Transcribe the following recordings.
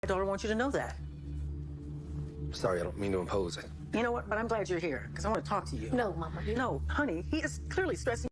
daughter wants you to know that. Sorry, I don't mean to impose. You know what? But I'm glad you're here because I want to talk to you. No, Mama. No, honey, he is clearly stressing.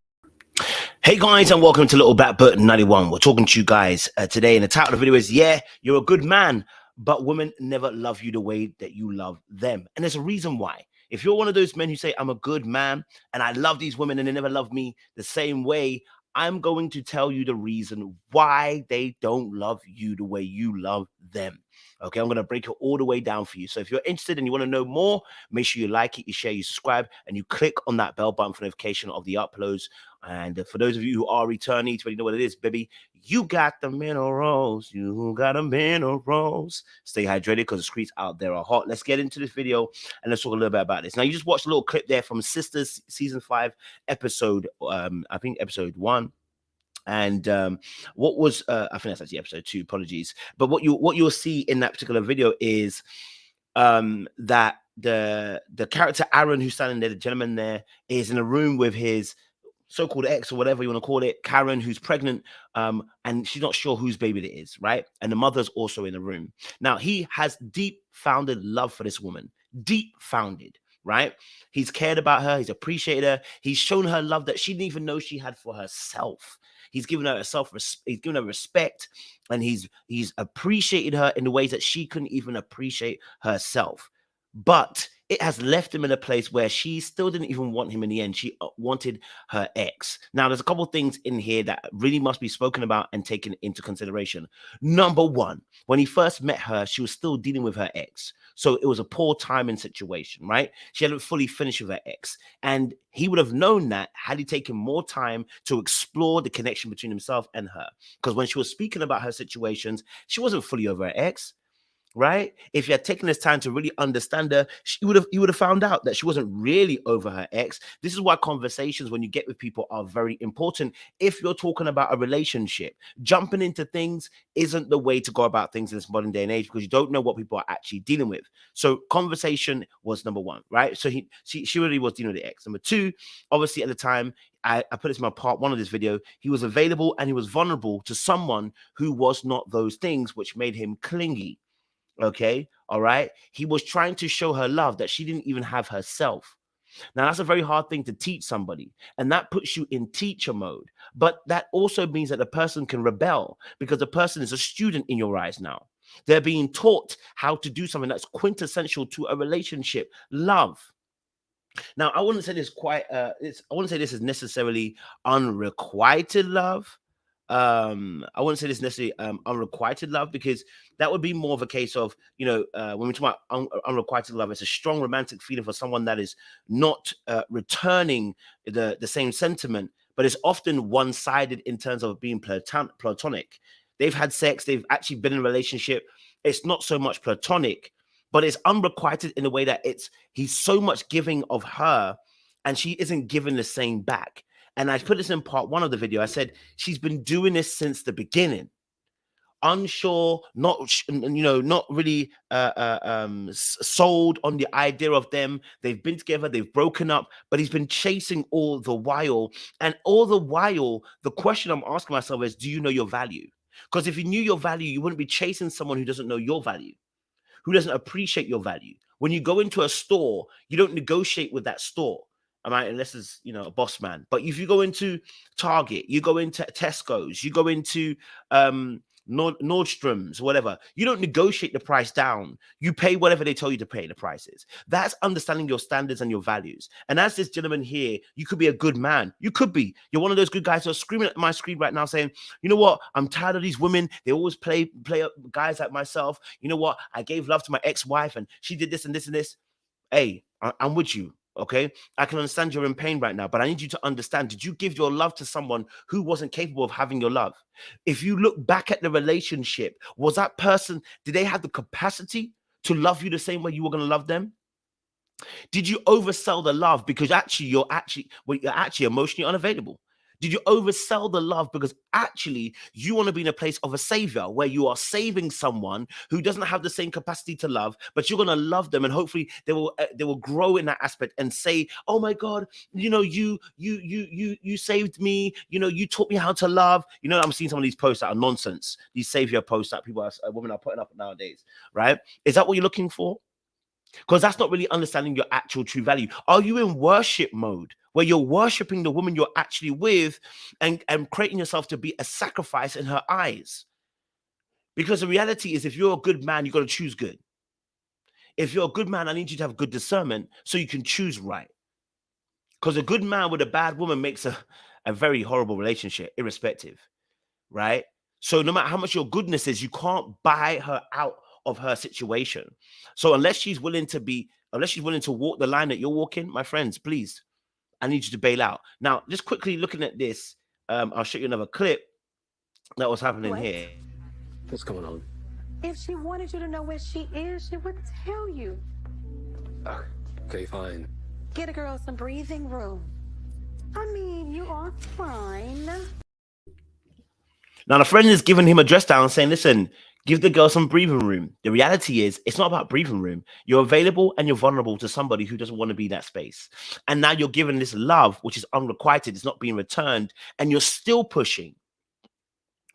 Hey guys, and welcome to Little Black Button 91. We're talking to you guys today, and the title of the video is, yeah, you're a good man, but women never love you the way that you love them. And there's a reason why. If you're one of those men who say, I'm a good man, and I love these women, and they never love me the same way, I'm going to tell you the reason why they don't love you the way you love them. Okay, I'm going to break it all the way down for you. So if you're interested and you want to know more, make sure you like it, you share, you subscribe, and you click on that bell button for notification of the uploads. And for those of you who are returnees, you know what it is, baby. You got the minerals. You got the minerals. Stay hydrated because the streets out there are hot. Let's get into this video and let's talk a little bit about this. Now, you just watched a little clip there from Sistas season 5 episode, I think episode 1. And what was I think that's actually episode 2, apologies, but what you'll see in that particular video is that the character Aaron, who's standing there, the gentleman there, is in a room with his so-called ex, or whatever you want to call it, Karen, who's pregnant, and she's not sure whose baby it is, right? And the mother's also in the room. Now, he has deep founded love for this woman, deep founded, right? He's cared about her, he's appreciated her, he's shown her love that she didn't even know she had for herself. He's given her he's given her respect, and he's appreciated her in the ways that she couldn't even appreciate herself. But it has left him in a place where she still didn't even want him in the end. She wanted her ex. Now, there's a couple of things in here that really must be spoken about and taken into consideration. Number one, when he first met her, she was still dealing with her ex. So it was a poor timing situation, right? She hadn't fully finished with her ex. And he would have known that had he taken more time to explore the connection between himself and her. Because when she was speaking about her situations, she wasn't fully over her ex. Right? If you had taken this time to really understand her, you would have found out that she wasn't really over her ex. This is why conversations when you get with people are very important. If you're talking about a relationship, jumping into things isn't the way to go about things in this modern day and age, because you don't know what people are actually dealing with. So conversation was number one, right? So she really was dealing with the ex. Number two, obviously at the time, I put this in my part 1 of this video, he was available and he was vulnerable to someone who was not those things, which made him clingy. Okay, all right. He was trying to show her love that she didn't even have herself. Now, that's a very hard thing to teach somebody, and that puts you in teacher mode. But that also means that the person can rebel because the person is a student in your eyes now. They're being taught how to do something that's quintessential to a relationship, love. Now, I wouldn't say this I wouldn't say this is necessarily unrequited love. I wouldn't say this necessarily unrequited love, because that would be more of a case of, when we talk about unrequited love, it's a strong romantic feeling for someone that is not returning the same sentiment, but it's often one-sided in terms of being platonic. They've had sex, they've actually been in a relationship. It's not so much platonic, but it's unrequited in a way that he's so much giving of her and she isn't giving the same back. And I put this in part 1 of the video. I said, she's been doing this since the beginning. Unsure, not really sold on the idea of them. They've been together, they've broken up, but he's been chasing all the while. And all the while, the question I'm asking myself is, do you know your value? Because if you knew your value, you wouldn't be chasing someone who doesn't know your value, who doesn't appreciate your value. When you go into a store, you don't negotiate with that store. All right, unless it's, a boss man. But if you go into Target, you go into Tesco's, you go into Nordstrom's, whatever, you don't negotiate the price down. You pay whatever they tell you to pay the prices. That's understanding your standards and your values. And as this gentleman here, you could be a good man. You could be. You're one of those good guys who are screaming at my screen right now saying, you know what? I'm tired of these women. They always play up guys like myself. You know what? I gave love to my ex-wife and she did this and this and this. Hey, I'm with you. Okay, I can understand you're in pain right now, but I need you to understand, did you give your love to someone who wasn't capable of having your love? If you look back at the relationship, was that person, did they have the capacity to love you the same way you were going to love them? Did you oversell the love because you're actually emotionally unavailable? Did you oversell the love because actually you want to be in a place of a savior where you are saving someone who doesn't have the same capacity to love, but you're going to love them and hopefully they will grow in that aspect and say, "Oh my God, you know, you saved me. You know, you taught me how to love." You know, I'm seeing some of these posts that are nonsense. These savior posts that women are putting up nowadays, right? Is that what you're looking for? Because that's not really understanding your actual true value. Are you in worship mode where you're worshiping the woman you're actually with and creating yourself to be a sacrifice in her eyes? Because the reality is, if you're a good man, you got to choose good. If you're a good man, I need you to have good discernment so you can choose right. Because a good man with a bad woman makes a very horrible relationship, irrespective, right? So no matter how much your goodness is, you can't buy her out of her situation. So unless she's willing to walk the line that you're walking, my friends, please, I need you to bail out. Now, just quickly looking at this, I'll show you another clip that was happening here. What's going on? If she wanted you to know where she is, she would tell you. Okay, fine. Get a girl some breathing room. I mean, you are fine. Now, the friend is giving him a dress down saying, listen, give the girl some breathing room. The reality is, it's not about breathing room. You're available and you're vulnerable to somebody who doesn't want to be in that space. And now you're given this love, which is unrequited. It's not being returned. And you're still pushing,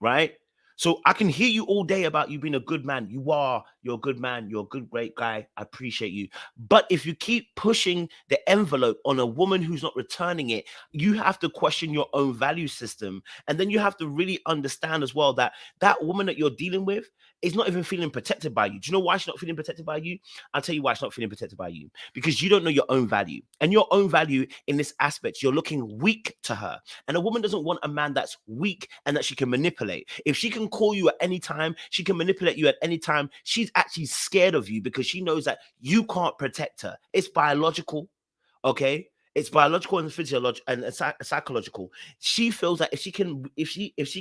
right? So I can hear you all day about you being a good man. You're a good man. You're a good, great guy. I appreciate you. But if you keep pushing the envelope on a woman who's not returning it, you have to question your own value system. And then you have to really understand as well that that woman that you're dealing with is not even feeling protected by you. Do you know why she's not feeling protected by you? I'll tell you why she's not feeling protected by you. Because you don't know your own value. And your own value in this aspect, you're looking weak to her. And a woman doesn't want a man that's weak and that she can manipulate. If she can call you at any time, she can manipulate you at any time, she's actually scared of you because she knows that you can't protect her. It's biological, okay? It's biological and physiological and psychological. She feels that if she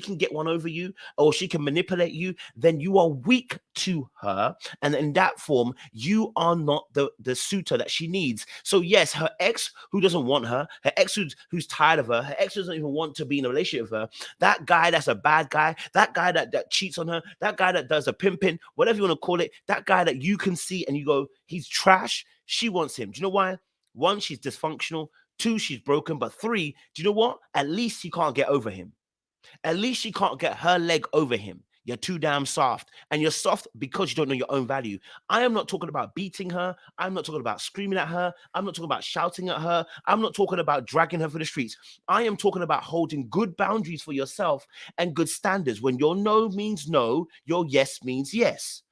can get one over you or she can manipulate you, then you are weak to her, and in that form, you are not the suitor that she needs. So yes, her ex who doesn't want her ex who's tired of her ex doesn't even want to be in a relationship with her, that guy that's a bad guy, that guy that cheats on her, that guy that does a pimping, whatever you want to call it, that guy that you can see and you go, he's trash. She wants him. Do you know why? 1, she's dysfunctional. 2, she's broken. But 3, do you know what? At least she can't get over him. At least she can't get her leg over him. You're too damn soft. And you're soft because you don't know your own value. I am not talking about beating her. I'm not talking about screaming at her. I'm not talking about shouting at her. I'm not talking about dragging her for the streets. I am talking about holding good boundaries for yourself and good standards. When your no means no, your yes means yes.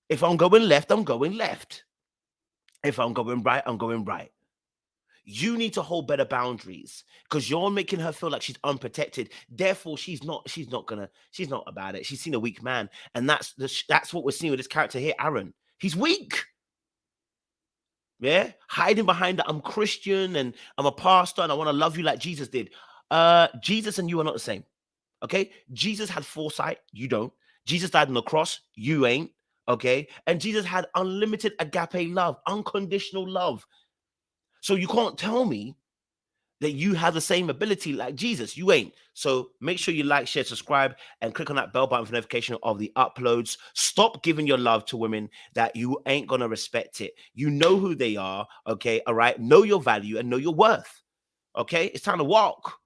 If I'm going left, I'm going left. If I'm going right, I'm going right. You need to hold better boundaries because you're making her feel like she's unprotected. Therefore, she's not about it. She's seen a weak man. And that's what we're seeing with this character here, Aaron. He's weak. Yeah. Hiding behind that I'm Christian and I'm a pastor and I want to love you like Jesus did. Jesus and you are not the same. Okay. Jesus had foresight. You don't. Jesus died on the cross. You ain't. Okay. And Jesus had unlimited agape love, unconditional love. So you can't tell me that you have the same ability like Jesus. You ain't. So make sure you like, share, subscribe, and click on that bell button for notification of the uploads. Stop giving your love to women that you ain't going to respect it. You know who they are. Okay. All right. Know your value and know your worth. Okay. It's time to walk.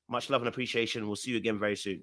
Much love and appreciation. We'll see you again very soon.